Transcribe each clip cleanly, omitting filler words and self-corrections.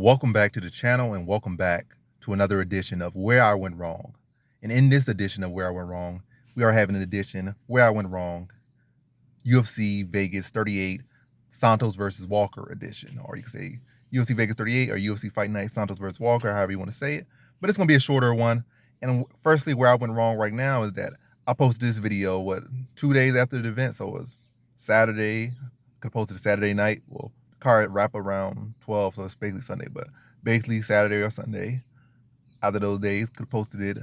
Welcome back to the channel and welcome back to another edition of Where I Went Wrong. And in this edition of Where I Went Wrong, we are having an edition Where I Went Wrong, UFC Vegas 38, Santos versus Walker edition. Or you can say UFC Vegas 38 or UFC Fight Night Santos versus Walker, however you want to say it. But it's going to be a shorter one. And firstly, where I went wrong right now is that I posted this video, 2 days after the event. So it was Saturday. Could have posted it Saturday night. Well, card wrap around 12, so it's basically Sunday, but basically Saturday or Sunday. Either those days, could have posted it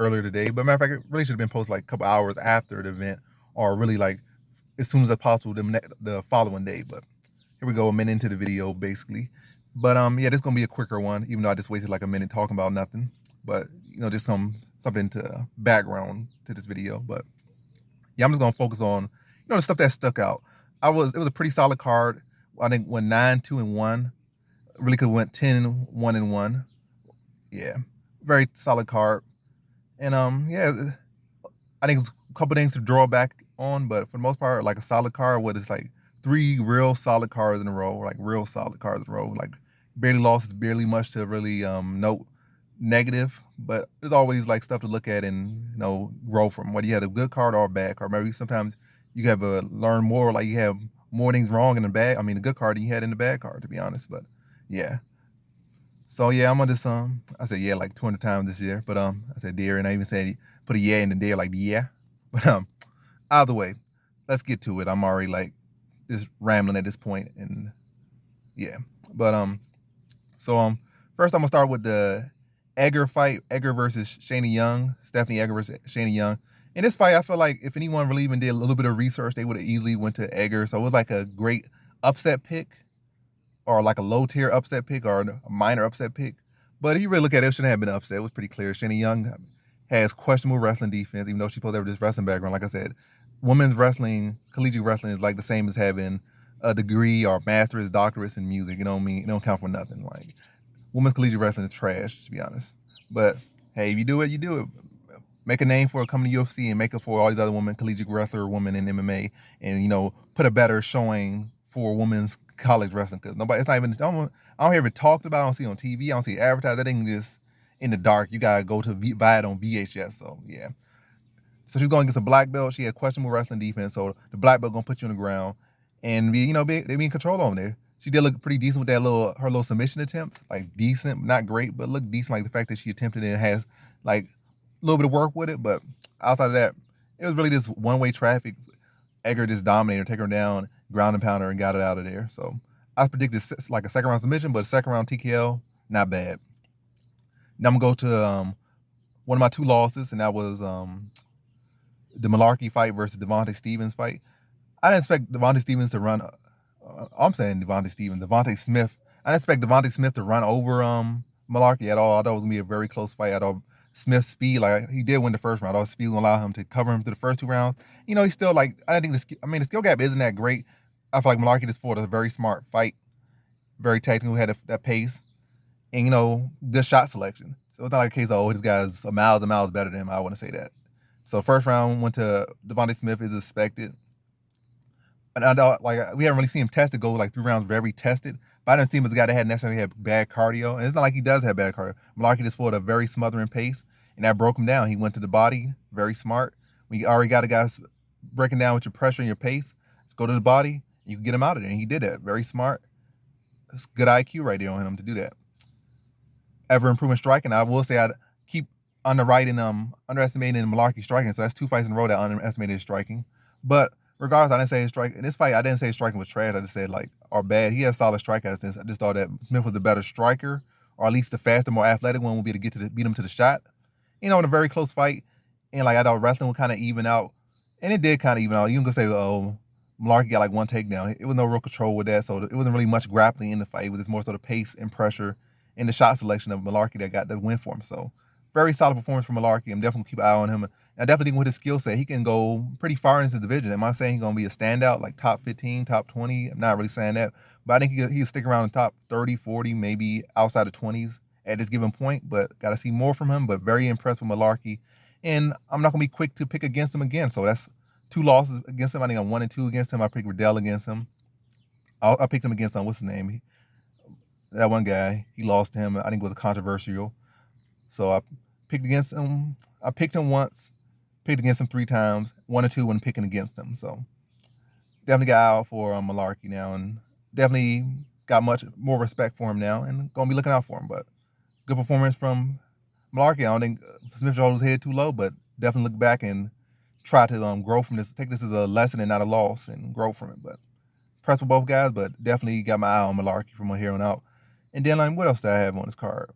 earlier today. But matter of fact, it really should have been posted like a couple hours after the event, or really like as soon as possible the following day. But here we go, a minute into the video, basically. But yeah, this is gonna be a quicker one, even though I just wasted like a minute talking about nothing. But just something to background to this video. But yeah, I'm just gonna focus on the stuff that stuck out. It was a pretty solid card. I think went 9-2-1. Really could have went 10-1-1. Yeah, very solid card. And yeah, I think it's a couple things to draw back on, but for the most part, like a solid card. What it's like 3 real solid cards in a row, like real solid cards in a row. Like barely losses, barely much to really note negative. But there's always like stuff to look at and grow from. Whether you had a good card or a bad card, maybe sometimes you have to learn more. Like you have more things wrong in the bad. I mean, the good card than you had in the bad card, to be honest. But yeah. So yeah, I'm on this. I said yeah like 200 times this year, but I said dear, and I even said put a yeah in the dear like yeah. But either way, let's get to it. I'm already like just rambling at this point, and yeah. But so first I'm gonna start with the Edgar fight. Edgar versus Shayna Young. Stephanie Edgar versus Shayna Young. In this fight, I feel like if anyone really even did a little bit of research, they would have easily went to Edgar. So it was like a great upset pick, or like a low tier upset pick, or a minor upset pick. But if you really look at it, it shouldn't have been an upset. It was pretty clear. Shayna Young has questionable wrestling defense, even though she's supposed to have this wrestling background. Like I said, women's wrestling, collegiate wrestling is like the same as having a degree or master's, doctorates in music. You know what I mean? It don't count for nothing. Like women's collegiate wrestling is trash, to be honest. But hey, if you do it, you do it. Make a name for it, come to UFC and make it for all these other women, collegiate wrestler women in MMA, and put a better showing for women's college wrestling, because it's not even, I don't hear it talked about, I don't see it on TV, I don't see it advertised. That thing just in the dark. You gotta go to buy it on VHS. So yeah. So she's going against a black belt. She had questionable wrestling defense, so the black belt gonna put you on the ground and be in control over there. She did look pretty decent with her little submission attempt, like decent, not great, but looked decent. Like the fact that she attempted it and has like a little bit of work with it, but outside of that, it was really just one-way traffic. Edgar just dominated her, take her down, ground and pound her, and got it out of there. So I predicted like a second round submission, but a second round TKO, not bad. Now I'm gonna go to one of my 2 losses, and that was the Malarkey fight versus Devontae Stevens fight. I didn't expect Devontae Stevens to run. Devontae Smith. I didn't expect Devontae Smith to run over Malarkey at all. I thought it was gonna be a very close fight. I thought Smith's speed, like he did win the first round. I thought speed would allow him to cover him through the first 2 rounds. He's still like, I think the skill gap isn't that great. I feel like Malarkey just fought a very smart fight, very technical, had that pace, and good shot selection. So it's not like a case of, oh, this guy's miles and miles better than him. I wouldn't say that. So first round went to Devontae Smith as expected. And I thought, like, we haven't really seen him tested, go like 3 rounds very tested. But I didn't see him as a guy that had necessarily had bad cardio. And it's not like he does have bad cardio. Malarkey just fought a very smothering pace, and that broke him down. He went to the body, very smart. When you already got a guy breaking down with your pressure and your pace, let's go to the body, you can get him out of there. And he did that. Very smart. It's good IQ right there on him to do that. Ever improving striking. I will say I'd keep underestimating Malarkey striking. So that's 2 fights in a row that underestimated his striking. But regardless, I didn't say his striking. In this fight, I didn't say his striking was trash. I just said or bad. He has solid striking. I just thought that Smith was the better striker, or at least the faster, more athletic one would be to beat him to the shot. In a very close fight. And I thought wrestling would kind of even out. And it did kind of even out. You can say, oh, Malarkey got like 1 takedown. It was no real control with that. So it wasn't really much grappling in the fight. It was just more sort of pace and pressure and the shot selection of Malarkey that got the win for him. So very solid performance from Malarkey. I'm definitely keep an eye on him. And I definitely think with his skill set, he can go pretty far in his division. Am I saying he's going to be a standout, like top 15, top 20? I'm not really saying that. But I think he'll stick around the top 30, 40, maybe outside of 20s at this given point. But got to see more from him. But very impressed with Malarkey. And I'm not going to be quick to pick against him again. So that's 2 losses against him. I think I'm 1-2 against him. I picked Riddell against him. I picked him against what's his name? that one guy. He lost to him. I think it was a controversial. So I picked against him. I picked him once, picked against him 3 times, 1 or 2 when picking against him. So definitely got out for Malarkey now, and definitely got much more respect for him now, and gonna be looking out for him. But good performance from Malarkey. I don't think Smith hold his head too low, but definitely look back and try to grow from this. Take this as a lesson and not a loss, and grow from it. But impressed with both guys, but definitely got my eye on Malarkey from here on out. And then what else did I have on this card?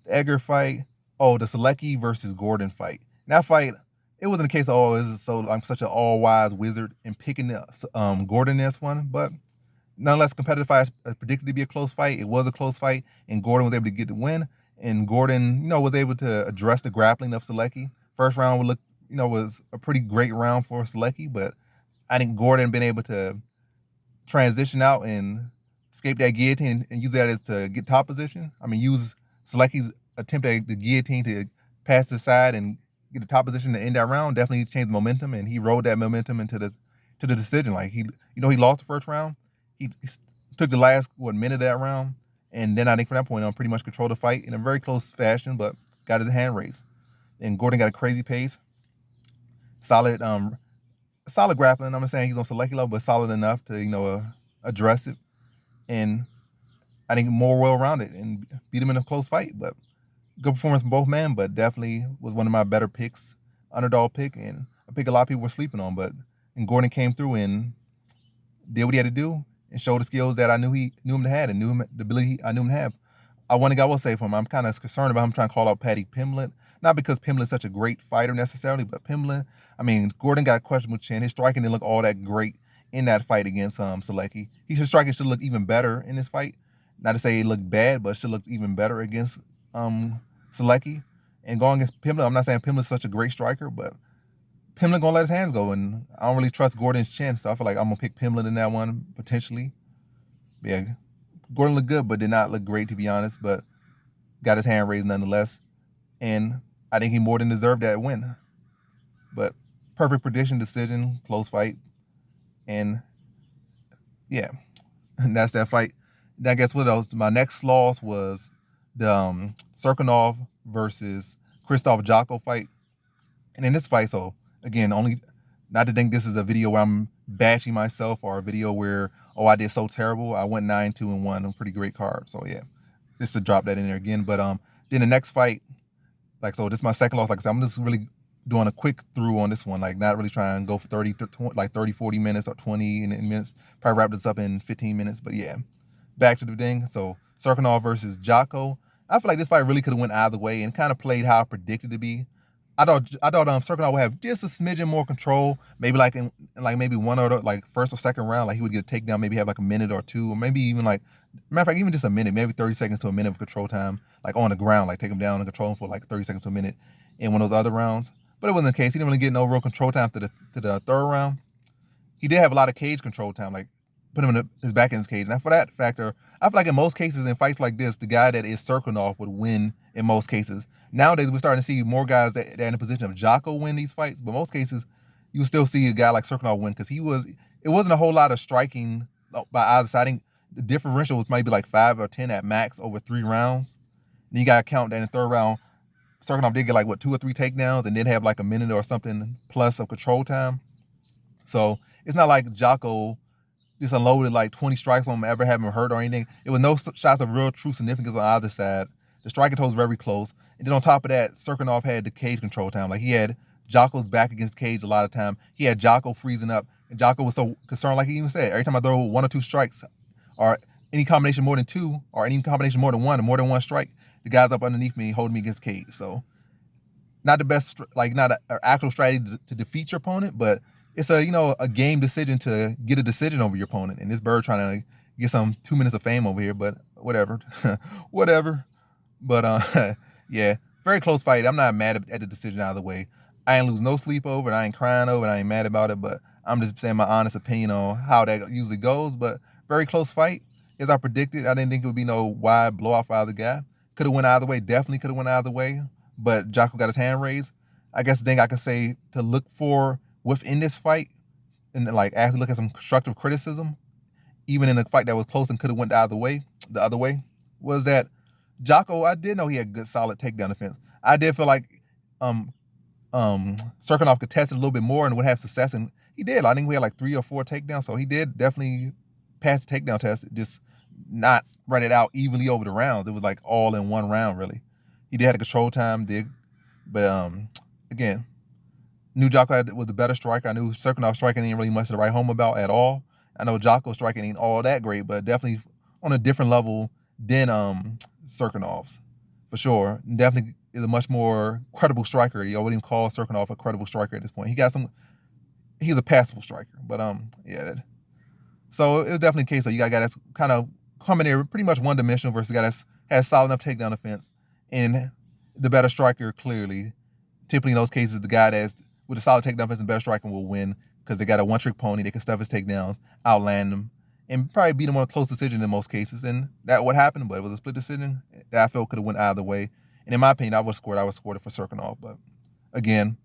The Edgar fight. Oh, the Selecki versus Gordon fight. And that fight, it wasn't a case of I'm such an all-wise wizard in picking Gordon this one, but nonetheless, competitive fight predicted to be a close fight. It was a close fight, and Gordon was able to get the win. And Gordon, was able to address the grappling of Selecki. First round was a pretty great round for Selecki, but I think Gordon been able to transition out and escape that guillotine and use that as to get top position. I mean, use Selecki's attempt at the guillotine to pass the side and get the top position to end that round. Definitely changed the momentum, and he rode that momentum into the decision. Like he lost the first round. He took the last minute of that round, and then I think from that point on, pretty much controlled the fight in a very close fashion, but got his hand raised. And Gordon got a crazy pace, solid grappling. I'm not saying he's on Selecki level, but solid enough to address it, and I think more well-rounded and beat him in a close fight. But good performance from both men, but definitely was one of my better picks, underdog pick, and a pick a lot of people were sleeping on. And Gordon came through and did what he had to do and showed the skills that I knew him to have and the ability I knew him to have. One thing I will say for him, I'm kind of concerned about him trying to call out Paddy Pimblett. Not because Pimblett is such a great fighter necessarily, but Pimblett, Gordon got questionable chin. His striking didn't look all that great in that fight against Selecki. His striking should look even better in this fight. Not to say it looked bad, but it should look even better against Selecki. And going against Pimblett, I'm not saying Pimblett's such a great striker, but Pimblett gonna let his hands go, and I don't really trust Gordon's chin, so I feel like I'm gonna pick Pimblett in that one potentially. Yeah, Gordon looked good, but did not look great to be honest. But got his hand raised nonetheless, and I think he more than deserved that win. But perfect prediction, decision, close fight, and yeah, and that's that fight. Then I guess what else? My next loss was the Circanov versus Jocko fight, and in this fight, so again, only not to think this is a video where I'm bashing myself or a video where I did so terrible. I went 9-2-1, a pretty great card. So yeah, just to drop that in there again. But then the next fight, this is my second loss. Like I said, I'm just really doing a quick through on this one, like not really trying to go for 30, 40 minutes or 20 minutes. Probably wrap this up in 15 minutes. But yeah, back to the thing. So Circanov versus Jocko. I feel like this fight really could have went either way and kind of played how I predicted it to be. I thought Circanov would have just a smidgen more control, maybe in maybe one or first or second round, like he would get a takedown, maybe have a minute or two, or maybe even matter of fact, even just a minute, maybe 30 seconds to a minute of control time, on the ground, take him down and control him for 30 seconds to a minute in one of those other rounds. But it wasn't the case. He didn't really get no real control time to the third round. He did have a lot of cage control time, put him in his back in his cage. And for that factor, I feel like in most cases in fights like this, the guy that is Circanov would win in most cases. Nowadays, we're starting to see more guys that are in the position of Jocko win these fights, but most cases, you still see a guy like Circanov win because it wasn't a whole lot of striking by either side. I think the differential was maybe 5 or 10 at max over 3 rounds. And you got to count that in the third round, Circanov did get 2 or 3 takedowns and then have a minute or something plus of control time. So it's not like Jocko just unloaded 20 strikes on him, ever have him hurt or anything. It was no shots of real true significance on either side. The striking total was very close. And then on top of that, Circanov had the cage control time. He had Jocko's back against cage a lot of time. He had Jocko freezing up. And Jocko was so concerned, like he even said, every time I throw 1 or 2 strikes, or any combination more than 2, or any combination more than 1, or more than 1 strike, the guy's up underneath me holding me against cage. So not the best, not an actual strategy to defeat your opponent, but it's a game decision to get a decision over your opponent. And this bird trying to get some 2 minutes of fame over here, but whatever. Whatever. But yeah, very close fight. I'm not mad at the decision either way. I ain't lose no sleep over it. I ain't crying over it. I ain't mad about it, but I'm just saying my honest opinion on how that usually goes. But very close fight. As I predicted, I didn't think it would be no wide blowout for either guy. Could have went either way. Definitely could have went either way. But Jocko got his hand raised. I guess the thing I could say to look for within this fight, and actually look at some constructive criticism, even in a fight that was close and could have went either way, the other way was that Jocko, I did know he had good solid takedown defense. I did feel like um Circanov could test it a little bit more and would have success, and he did. I think we had like 3 or 4 takedowns, so he did definitely pass the takedown test, just not run it out evenly over the rounds. It was like all in one round, really. He did have a control time, but again, knew Jocko was the better striker. I knew Circanov striking ain't really much to write home about at all. I know Jocko striking ain't all that great, but definitely on a different level than Circanov's, for sure. Definitely is a much more credible striker. You wouldn't even call Circanov a credible striker at this point. He's a passable striker, but yeah. So it was definitely a case of you got a guy that's kind of coming there pretty much one dimensional versus a guy that's has solid enough takedown defense, and the better striker clearly. Typically in those cases, the guy that's with a solid takedown defense and better striking will win because they got a one-trick pony. They can stuff his takedowns, outland them, and probably beat him on a close decision in most cases. And that what happened, but it was a split decision that I felt could have went either way. And in my opinion, I would have scored it for Circanov. But again,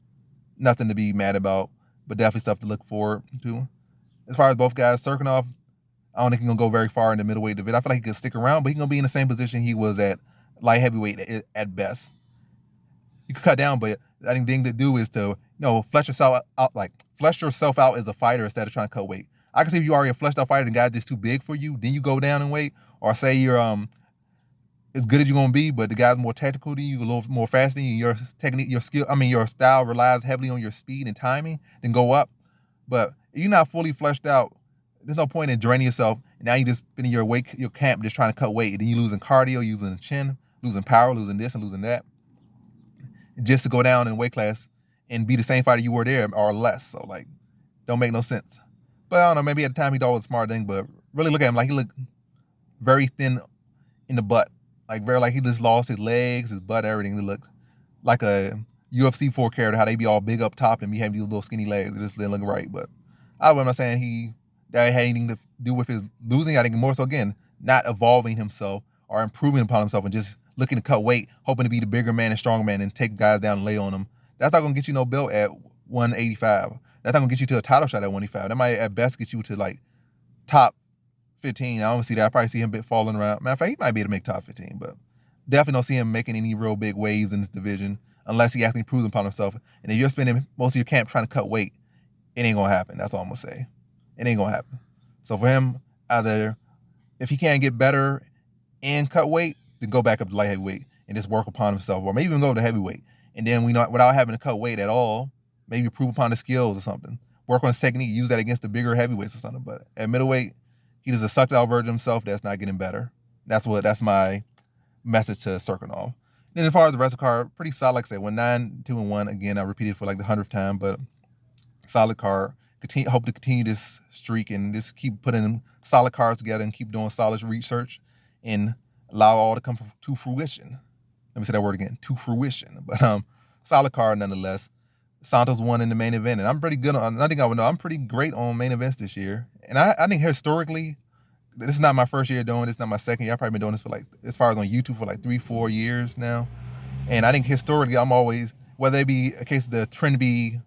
nothing to be mad about, but definitely stuff to look forward to. As far as both guys, Circanov, I don't think he's going to go very far in the middleweight division. I feel like he could stick around, but he's going to be in the same position he was at light heavyweight at best. You could cut down, but I think the thing to do is to, flesh yourself out as a fighter instead of trying to cut weight. I can see if you already a fleshed out fighter and the guy's just too big for you, then you go down in weight, or say you're as good as you're gonna be, but the guy's more technical than you, a little more faster than you, your technique, your style relies heavily on your speed and timing, then go up. But if you're not fully fleshed out, there's no point in draining yourself. And now you just spending your camp just trying to cut weight. And then you're losing cardio, using the chin, losing power, losing this and losing that, just to go down in weight class and be the same fighter you were there or less. So don't make no sense. But I don't know, maybe at the time he thought it was a smart thing, but really look at him like he looked very thin in the butt. Like he just lost his legs, his butt, everything. He looked like a UFC 4 character, how they be all big up top and be having these little skinny legs. It just didn't look right. But I'm not saying that had anything to do with his losing. I think more so, again, not evolving himself or improving upon himself and just looking to cut weight, hoping to be the bigger man and stronger man and take guys down and lay on them. That's not going to get you no belt at 185. That's not going to get you to a title shot at 185. That might at best get you to top 15. I don't see that. I probably see him falling around. Matter of fact, he might be able to make top 15, but definitely don't see him making any real big waves in this division unless he actually proves upon himself. And if you're spending most of your camp trying to cut weight, it ain't going to happen. That's all I'm going to say. It ain't going to happen. So for him, either if he can't get better and cut weight, then go back up to light heavyweight and just work upon himself, or maybe even go to heavyweight. And then without having to cut weight at all, maybe prove upon the skills or something. Work on his technique, use that against the bigger heavyweights or something. But at middleweight, he just a sucked out version of himself that's not getting better. That's my message to Circanov. Then as far as the rest of the card, pretty solid. Like I said, 9-2-1. Again, I repeated for the 100th time, but solid card. Hope to continue this streak and just keep putting solid cards together and keep doing solid research and allow all to come to fruition. Let me say that word again, to fruition. But solid card nonetheless. Santos won in the main event, and I'm pretty good on. I think I would know. I'm pretty great on main events this year, and I think historically, this is not my first year doing this. Not my second year. I've probably been doing this for as far as on YouTube for 3-4 years now, and I think historically, I'm always, whether it be a case of the trend be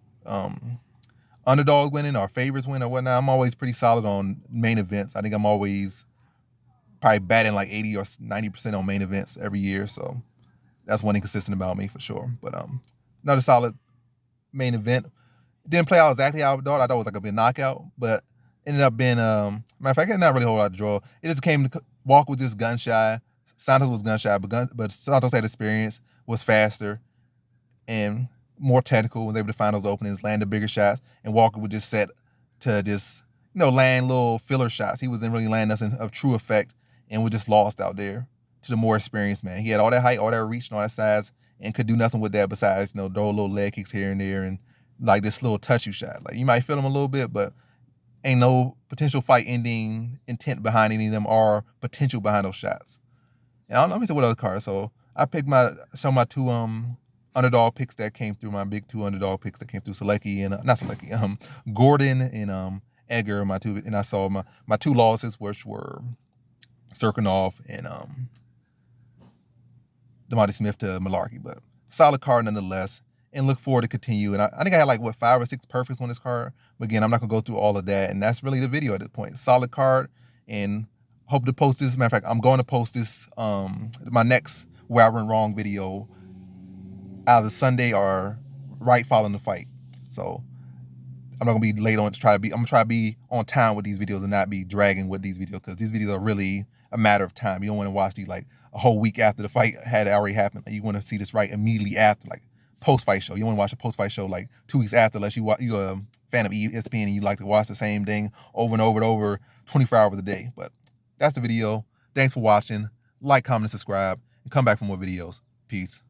underdogs winning or favorites win or whatnot, I'm always pretty solid on main events. I think I'm always probably batting 80 or 90% on main events every year. So that's one thing consistent about me for sure. But another solid main event. It didn't play out exactly how I thought. I thought it was a big knockout, but ended up being matter of fact, not really a whole lot of draw. It just came to Walker was just gun shy. Santos was gun shy, but Santos had experience, was faster, and more technical, was able to find those openings, land the bigger shots, and Walker would just set to just land little filler shots. He wasn't really landing nothing of true effect, and was just lost out there to the more experienced man. He had all that height, all that reach, and all that size, and could do nothing with that besides throw little leg kicks here and there and this little touchy shot. You might feel him a little bit, but ain't no potential fight ending intent behind any of them or potential behind those shots. And I don't know, let me see what other cards. So I picked my two underdog picks that came through, my big 2 underdog picks that came through, Selecki and not Selecki, Gordon and Edgar, my two, and I saw my 2 losses, which were Circanov and Demonte Smith to Malarkey, but solid card nonetheless, and look forward to continue. And I think I had 5 or 6 perfects on this card, but again, I'm not gonna go through all of that, and that's really the video at this point. Solid card, and Hope to post this. Matter of fact, I'm going to post this my next where I went wrong video either Sunday or right following the fight. So I'm not gonna be late on to try to be. I'm gonna try to be on time with these videos and not be dragging with these videos because these videos are really a matter of time. You don't want to watch these like a whole week after the fight had already happened. Like, you want to see this right immediately after, like post fight show. You want to watch a post fight show like 2 weeks after, unless you're a fan of ESPN and you like to watch the same thing over and over and over 24 hours a day. But that's the video. Thanks for watching. Like, comment, and subscribe, and come back for more videos. Peace.